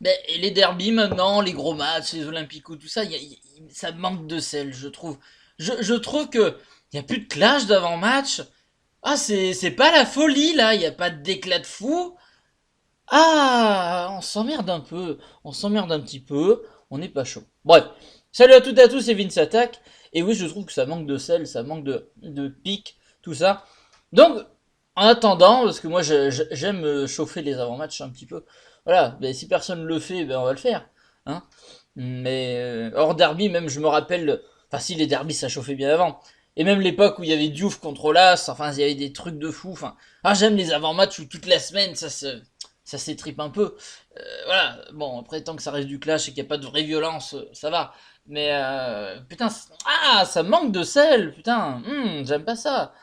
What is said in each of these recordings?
Ben, et les derbies maintenant, les gros matchs, les Olympico, tout ça, ça manque de sel, je trouve. Je trouve que il y a plus de clash d'avant-match. Ah, c'est pas la folie là, il y a pas d'éclat de fou. Ah, on s'emmerde un peu, on s'emmerde un petit peu, on n'est pas chaud. Bref, salut à toutes et à tous, c'est Vince Attack. Et oui, je trouve que ça manque de sel, ça manque de pique, tout ça. Donc, en attendant, parce que moi j'aime chauffer les avant-matchs un petit peu, voilà, ben, si personne le fait, ben on va le faire. Hein. Mais hors derby, même je me rappelle, enfin si les derbys ça chauffait bien avant. Et même l'époque où il y avait Diouf contre Las, enfin il y avait des trucs de fou. Enfin, ah j'aime les avant-matchs où toute la semaine ça s'étripe un peu. Voilà, bon après tant que ça reste du clash et qu'il n'y a pas de vraie violence, ça va. Mais putain, ah ça manque de sel, putain, j'aime pas ça.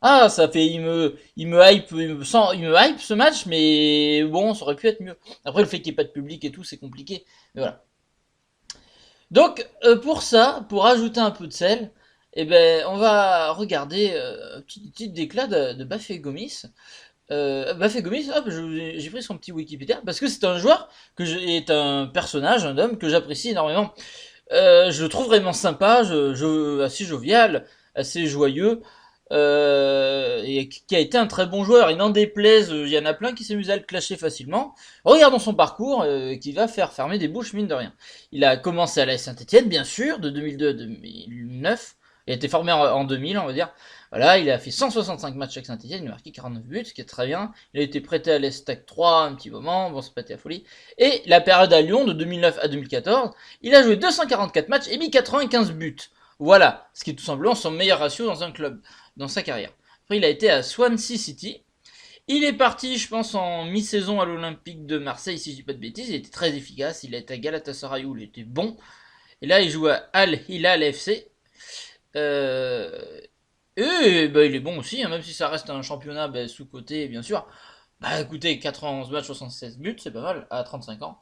Ah, ça fait, il me hype ce match, mais bon, ça aurait pu être mieux. Après, le fait qu'il n'y ait pas de public et tout, c'est compliqué. Mais voilà. Donc, pour ça, pour ajouter un peu de sel, eh ben, on va regarder un petit déclat de Bafé Gomis. Bafé Gomis, hop, j'ai pris son petit Wikipédia, parce que c'est un joueur est un personnage, un homme que j'apprécie énormément. Je le trouve vraiment sympa, assez jovial, assez joyeux, et qui a été un très bon joueur. Et n'en déplaise, il y en a plein qui s'amusent à le clasher facilement. Regardons son parcours, qui va faire fermer des bouches mine de rien. Il a commencé à la Saint-Etienne, bien sûr, de 2002 à 2009. Il a été formé en 2000, on va dire. Voilà, il a fait 165 matchs avec Saint-Etienne, il a marqué 49 buts, ce qui est très bien. Il a été prêté à l'Estac 3 un petit moment, bon, c'est pas été la folie. Et la période à Lyon, de 2009 à 2014, il a joué 244 matchs et mis 95 buts. Voilà, ce qui est tout simplement son meilleur ratio dans un club, dans sa carrière. Après, il a été à Swansea City. Il est parti, je pense, en mi-saison à l'Olympique de Marseille, si je dis pas de bêtises. Il était très efficace. Il a été à Galatasaray où il était bon. Et là, il joue à Al Hilal FC. Euh, et bah, il est bon aussi, hein, même si ça reste un championnat bah, sous-côté, bien sûr. Bah écoutez, 91 matchs, 76 buts, c'est pas mal, à 35 ans.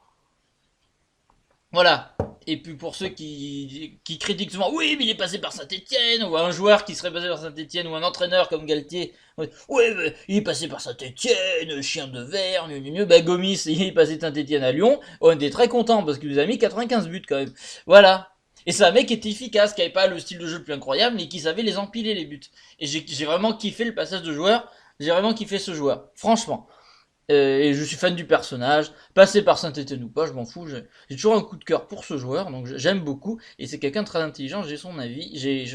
Voilà. Et puis pour ceux qui critiquent souvent, oui, mais il est passé par Saint-Etienne, ou un joueur qui serait passé par Saint-Etienne, ou un entraîneur comme Galtier, oui, mais il est passé par Saint-Etienne, chien de verre, bah Gomis, il est passé de Saint-Etienne à Lyon, on était très content parce qu'il nous a mis 95 buts quand même. Voilà. Et c'est un mec qui était efficace, qui avait pas le style de jeu le plus incroyable, mais qui savait les empiler les buts. Et j'ai vraiment kiffé le passage de joueur, j'ai vraiment kiffé ce joueur, franchement. Et je suis fan du personnage. Passé par Saint-Étienne ou pas, je m'en fous. J'ai toujours un coup de cœur pour ce joueur, donc j'aime beaucoup. Et c'est quelqu'un de très intelligent. J'ai son avis. C'est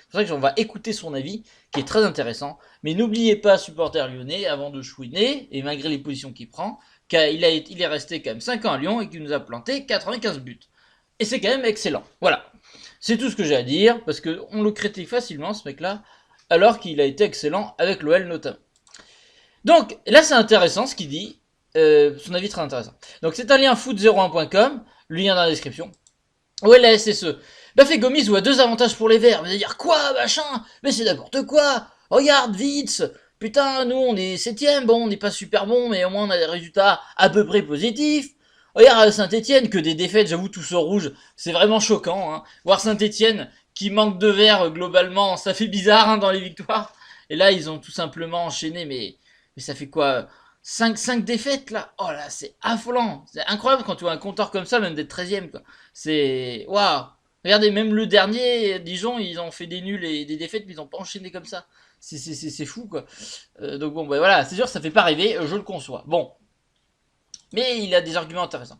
pour ça que on va écouter son avis, qui est très intéressant. Mais n'oubliez pas, supporter lyonnais, avant de chouiner, et malgré les positions qu'il prend, il est resté quand même 5 ans à Lyon et qu'il nous a planté 95 buts. Et c'est quand même excellent. Voilà. C'est tout ce que j'ai à dire, parce qu'on le critique facilement, ce mec-là, alors qu'il a été excellent avec l'OL notamment. Donc, là, c'est intéressant ce qu'il dit. Son avis très intéressant. Donc, c'est un lien foot01.com, le lien dans la description. Ouais, la SSE. Bafé Gomis voit deux avantages pour les Verts. Vous allez dire quoi, machin? Mais c'est n'importe quoi. Regarde, Vitz. Putain, nous, on est septième. Bon, on n'est pas super bon, mais au moins, on a des résultats à peu près positifs. Regarde Saint-Etienne, que des défaites, j'avoue, tous au rouge. C'est vraiment choquant. Hein. Voir Saint-Etienne qui manque de verre globalement, ça fait bizarre hein, dans les victoires. Et là, ils ont tout simplement enchaîné, mais ça fait quoi 5 défaites là. Oh là, c'est affolant. C'est incroyable quand tu vois un compteur comme ça, même d'être 13ème quoi. C'est waouh. Regardez, même le dernier, Dijon, ils ont fait des nuls et des défaites, mais ils ont pas enchaîné comme ça. C'est fou quoi. Donc bon, bah voilà, c'est sûr, ça fait pas rêver, je le conçois. Bon, mais il a des arguments intéressants.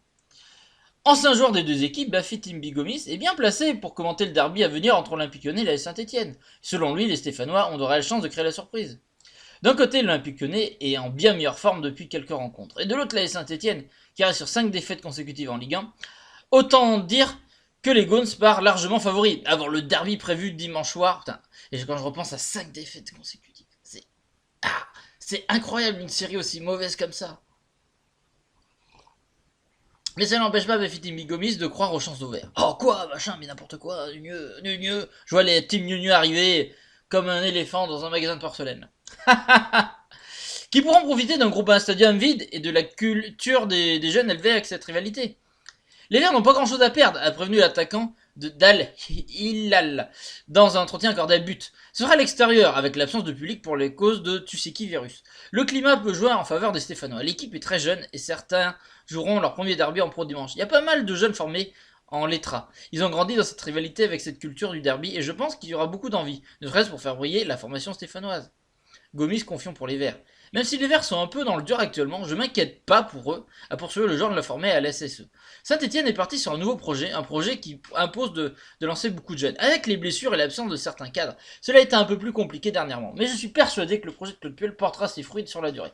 Ancien joueur des deux équipes, Bafy Timbigomis est bien placé pour commenter le derby à venir entre Olympique Lyonnais et la Saint-Etienne. Selon lui, les Stéphanois ont de réelles chances de créer la surprise. D'un côté, l'Olympique Lyonnais est en bien meilleure forme depuis quelques rencontres. Et de l'autre, la Saint-Etienne, qui reste sur 5 défaites consécutives en Ligue 1. Autant dire que les Gaunes partent largement favoris. Avant le derby prévu dimanche soir, putain. Et quand je repense à 5 défaites consécutives, c'est incroyable une série aussi mauvaise comme ça. Mais ça n'empêche pas Bafiti Gomis de croire aux chances d'ouvert. Oh quoi, machin, mais n'importe quoi, mieux. Je vois les teams Nugneux arriver comme un éléphant dans un magasin de porcelaine. Qui pourront profiter d'un groupe à un stadium vide et de la culture des jeunes élevés avec cette rivalité. Les Verts n'ont pas grand chose à perdre, a prévenu l'attaquant de Dal Hilal dans un entretien accordé à but. Ce sera à l'extérieur, avec l'absence de public pour les causes de tu sais qui virus. Le climat peut jouer en faveur des Stéphanois. L'équipe est très jeune et certains joueront leur premier derby en pro dimanche. Il y a pas mal de jeunes formés en Lettra. Ils ont grandi dans cette rivalité avec cette culture du derby et je pense qu'il y aura beaucoup d'envie, ne serait-ce pour faire briller la formation stéphanoise. Gomis confiant pour les Verts. Même si les Verts sont un peu dans le dur actuellement, je m'inquiète pas pour eux à poursuivre le genre de la former à la SSE. Saint-Etienne est parti sur un nouveau projet, un projet qui impose de lancer beaucoup de jeunes. Avec les blessures et l'absence de certains cadres, cela a été un peu plus compliqué dernièrement. Mais je suis persuadé que le projet de Claude Puel portera ses fruits sur la durée.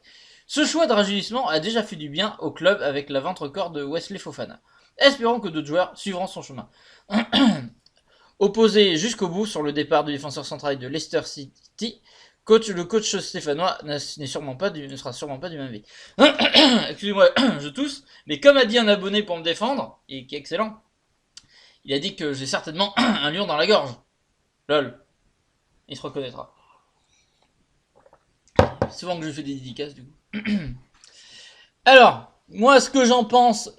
Ce choix de rajeunissement a déjà fait du bien au club avec la vente record de Wesley Fofana. Espérons que d'autres joueurs suivront son chemin. Opposé jusqu'au bout sur le départ du défenseur central de Leicester City, le coach stéphanois ne sera sûrement pas du même avis. Excusez-moi, je tousse, mais comme a dit un abonné pour me défendre, et qui est excellent, il a dit que j'ai certainement un lion dans la gorge. Lol. Il se reconnaîtra. C'est souvent que je fais des dédicaces, du coup. Alors, moi, ce que j'en pense,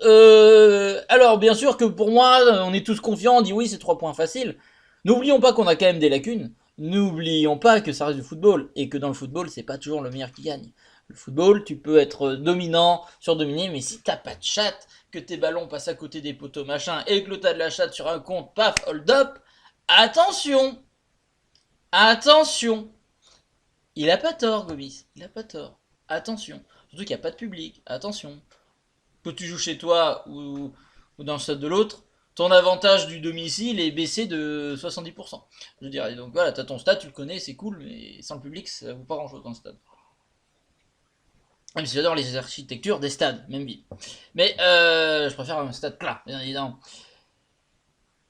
alors bien sûr que pour moi, on est tous confiants, on dit oui, c'est 3 points faciles. N'oublions pas qu'on a quand même des lacunes. N'oublions pas que ça reste du football et que dans le football, c'est pas toujours le meilleur qui gagne. Le football, tu peux être dominant, surdominé, mais si t'as pas de chatte, que tes ballons passent à côté des poteaux machin et que l'autre a de la chatte sur un compte, paf, hold up, attention, attention. Il a pas tort, Gobis, il a pas tort. Attention. Surtout qu'il n'y a pas de public. Attention. Que tu joues chez toi ou dans le stade de l'autre, ton avantage du domicile est baissé de 70%. Je dirais. Donc voilà, t'as ton stade, tu le connais, c'est cool, mais sans le public, ça vaut pas grand chose dans le stade. Même si j'adore les architectures des stades, même ville. Mais je préfère un stade plat, bien évidemment.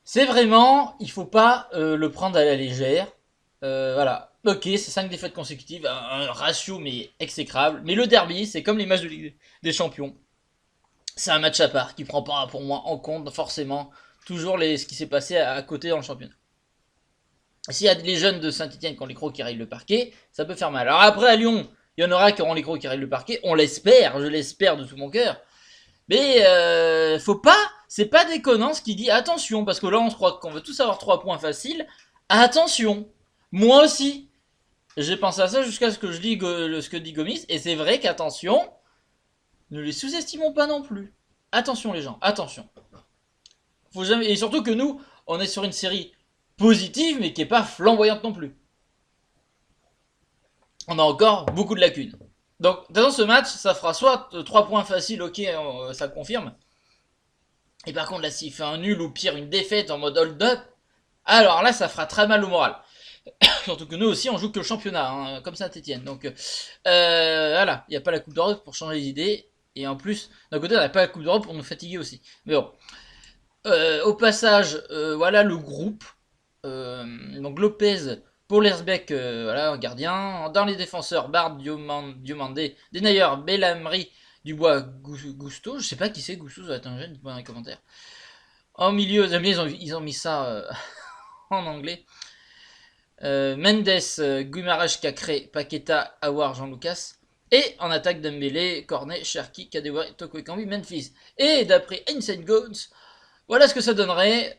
C'est vraiment, il faut pas le prendre à la légère. Voilà. Ok, c'est 5 défaites consécutives, un ratio mais exécrable. Mais le derby, c'est comme les matchs de Ligue des Champions. C'est un match à part qui prend pas pour moi en compte forcément toujours ce qui s'est passé à côté dans le championnat. S'il y a les jeunes de Saint-Etienne qui ont les crocs qui rayent le parquet, ça peut faire mal. Alors après à Lyon, il y en aura qui auront les crocs qui rayent le parquet, on l'espère, je l'espère de tout mon cœur. Mais faut pas, c'est pas déconnant ce qui dit attention, parce que là on se croit qu'on veut tous avoir 3 points faciles. Attention, moi aussi, j'ai pensé à ça jusqu'à ce que je lis ce que dit Gomis, et c'est vrai qu'attention, ne les sous-estimons pas non plus. Attention les gens, attention. Faut jamais... Et surtout que nous, on est sur une série positive, mais qui est pas flamboyante non plus. On a encore beaucoup de lacunes. Donc, dans ce match, ça fera soit 3 points faciles, ok, ça confirme. Et par contre, là, s'il fait un nul ou pire, une défaite en mode hold-up, alors là, ça fera très mal au moral. Surtout que nous aussi, on joue que le championnat, hein, comme Saint-Etienne. Donc, voilà, il n'y a pas la Coupe d'Europe pour changer les idées. Et en plus, d'un côté, on n'a pas la Coupe d'Europe pour nous fatiguer aussi. Mais bon. Au passage, voilà le groupe. Donc Lopez pour l'Erzbeck, voilà, gardien. Dans les défenseurs, Bard, Diomandé, Denayer, Bellamri, Dubois, Gusto. Je sais pas qui c'est Gusto, ça va être un jeune, dites-moi dans les commentaires. En milieu, ils ont mis ça en anglais. Mendes, Guimaraes, Cacré, Paqueta, Awar, Jean-Lucas. Et en attaque Dembélé, Cornet, Cherki, Kadewa, Toko Ekambi, Memphis. Et d'après Insane Goats, voilà ce que ça donnerait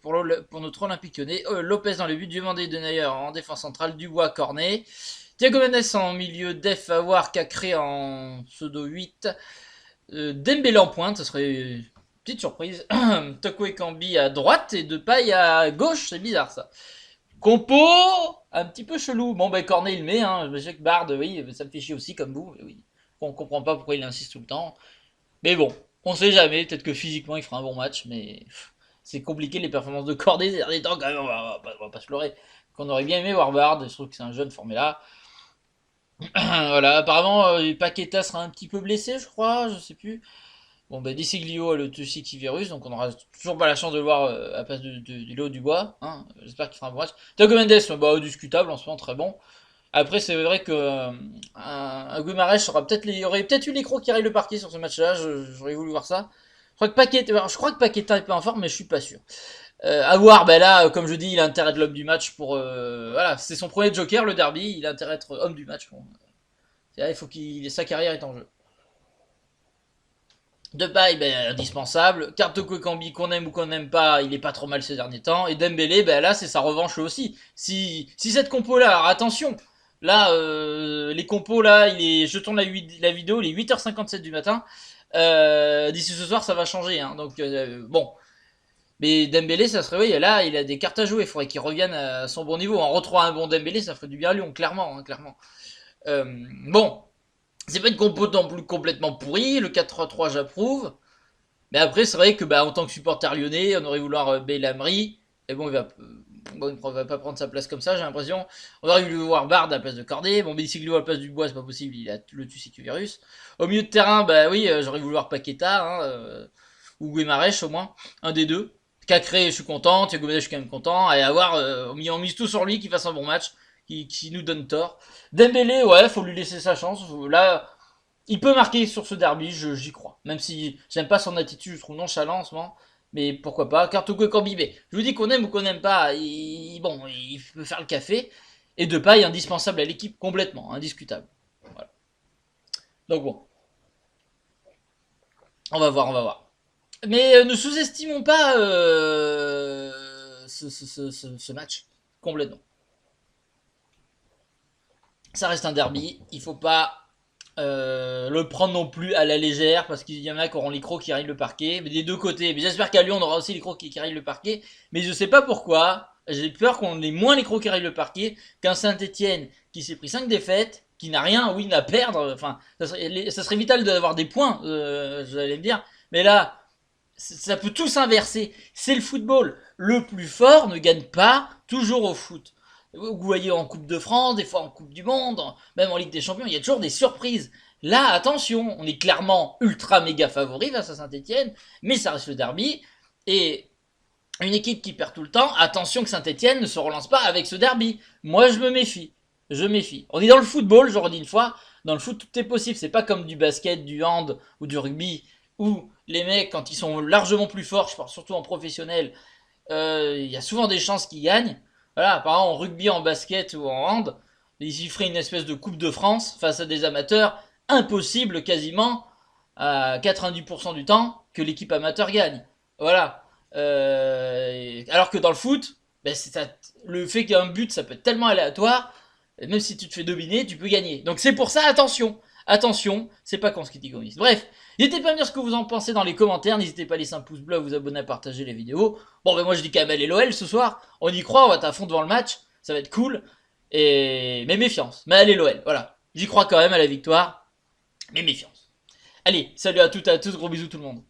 pour notre Olympique Lyonnais. Lopez dans les buts, Diomandé, Denayer en défense centrale, Dubois, Cornet. Thiago Mendes en milieu, Def, Awar, Cacré en pseudo 8. Dembélé en pointe, ce serait une petite surprise. Toko Ekambi à droite et Depay à gauche, c'est bizarre ça. Compo un petit peu chelou. Bon, ben Cornet il met, hein. Je sais que Bard, oui, ça me fait chier aussi comme vous. Oui. On comprend pas pourquoi il insiste tout le temps. Mais bon, on sait jamais. Peut-être que physiquement il fera un bon match, mais c'est compliqué les performances de Cornet ces derniers temps quand même. On va pas se leurrer. Qu'on aurait bien aimé voir Bard. Je trouve que c'est un jeune formé là. Voilà, apparemment Paqueta sera un petit peu blessé, je crois, je sais plus. Bon, bah, Desiglio a le Tuciki virus, donc on aura toujours pas la chance de le voir à la place de Léo Dubois. Hein. J'espère qu'il fera un bon match. Thiago Mendes, bah, discutable en ce moment, très bon. Après, c'est vrai que un Guimaraes aurait peut-être eu les crocs qui arrivent le parquet sur ce match-là. J'aurais voulu voir ça. Je crois que Paqueta est pas en forme, mais je suis pas sûr. À voir, ben là, comme je dis, il a intérêt de l'homme du match pour. Voilà, c'est son premier joker, le derby. Il a intérêt d'être homme du match. Bon. Il faut sa carrière est en jeu. Depay, ben, indispensable. Kartoko Kambi, qu'on aime ou qu'on n'aime pas, il est pas trop mal ces derniers temps. Et Dembélé, ben là, c'est sa revanche aussi. Si cette compo-là, alors attention, là, les compos, là, je tourne la vidéo, il est 8h57 du matin. D'ici ce soir, ça va changer. Hein. Donc, bon. Mais Dembélé, ça se réveille. Là, il a des cartes à jouer. Il faudrait qu'il revienne à son bon niveau. En retrouvant un bon Dembélé, ça ferait du bien à Lyon, clairement. Hein, clairement. Bon, c'est pas une compo non plus complètement pourrie. Le 4-3-3, j'approuve. Mais après, c'est vrai que bah, en tant que supporter lyonnais, on aurait voulu voir Belhamri. Et bon, il va pas prendre sa place comme ça, j'ai l'impression. On aurait voulu voir Bard à la place de Corday. Bon, Biciclo à la place du Bois, c'est pas possible, il a le Tussicu virus. Au milieu de terrain, bah oui, j'aurais voulu voir Paqueta, hein, ou Guimarães au moins, un des deux. Cacré, je suis content, Thiago Mendes, je suis quand même content. Et avoir, on mise tout sur lui, qu'il fasse un bon match, qui nous donne tort. Dembélé, ouais, faut lui laisser sa chance. Là, il peut marquer sur ce derby, j'y crois. Même si j'aime pas son attitude, je trouve nonchalant en ce moment. Mais pourquoi pas. Kartoko Kambibé. Je vous dis qu'on aime ou qu'on n'aime pas. Bon, il peut faire le café. Et Depay indispensable à l'équipe complètement. Indiscutable. Voilà. Donc bon. On va voir, on va voir. Mais ne sous-estimons pas ce match. Complètement. Ça reste un derby. Il faut pas le prendre non plus à la légère parce qu'il y en a qui auront les crocs qui rayent le parquet, mais des deux côtés. Mais j'espère qu'à Lyon on aura aussi les crocs qui rayent le parquet, mais je sais pas pourquoi. J'ai peur qu'on ait moins les crocs qui rayent le parquet qu'un Saint-Etienne qui s'est pris 5 défaites, qui n'a rien, oui, à perdre. Enfin, ça serait vital d'avoir des points, vous allez me dire. Mais là, ça peut tout s'inverser. C'est le football. Le plus fort ne gagne pas toujours au foot. Vous voyez en Coupe de France, des fois en Coupe du Monde, même en Ligue des Champions, il y a toujours des surprises. Là, attention, on est clairement ultra méga favori face à Saint-Etienne, mais ça reste le derby. Et une équipe qui perd tout le temps, attention que Saint-Etienne ne se relance pas avec ce derby. Moi, je me méfie. Je méfie. On est dans le football, je redis une fois. Dans le foot, tout est possible. C'est pas comme du basket, du hand ou du rugby, où les mecs, quand ils sont largement plus forts, je parle surtout en professionnel, il y a souvent des chances qu'ils gagnent. Voilà, par exemple en rugby, en basket ou en hand, ils y feraient une espèce de Coupe de France face à des amateurs. Impossible quasiment à 90% du temps que l'équipe amateur gagne. Voilà. Alors que dans le foot, ben le fait qu'il y ait un but, ça peut être tellement aléatoire, même si tu te fais dominer, tu peux gagner. Donc c'est pour ça, attention. Attention, c'est pas con ce qui dit communiste. Bref, n'hésitez pas à me dire ce que vous en pensez dans les commentaires. N'hésitez pas à laisser un pouce bleu, à vous abonner, à partager les vidéos. Bon, ben moi je dis quand même allez l'OL ce soir. On y croit, on va être à fond devant le match. Ça va être cool. Mais méfiance. Mais allez l'OL, voilà. J'y crois quand même à la victoire. Mais méfiance. Allez, salut à toutes et à tous, gros bisous tout le monde.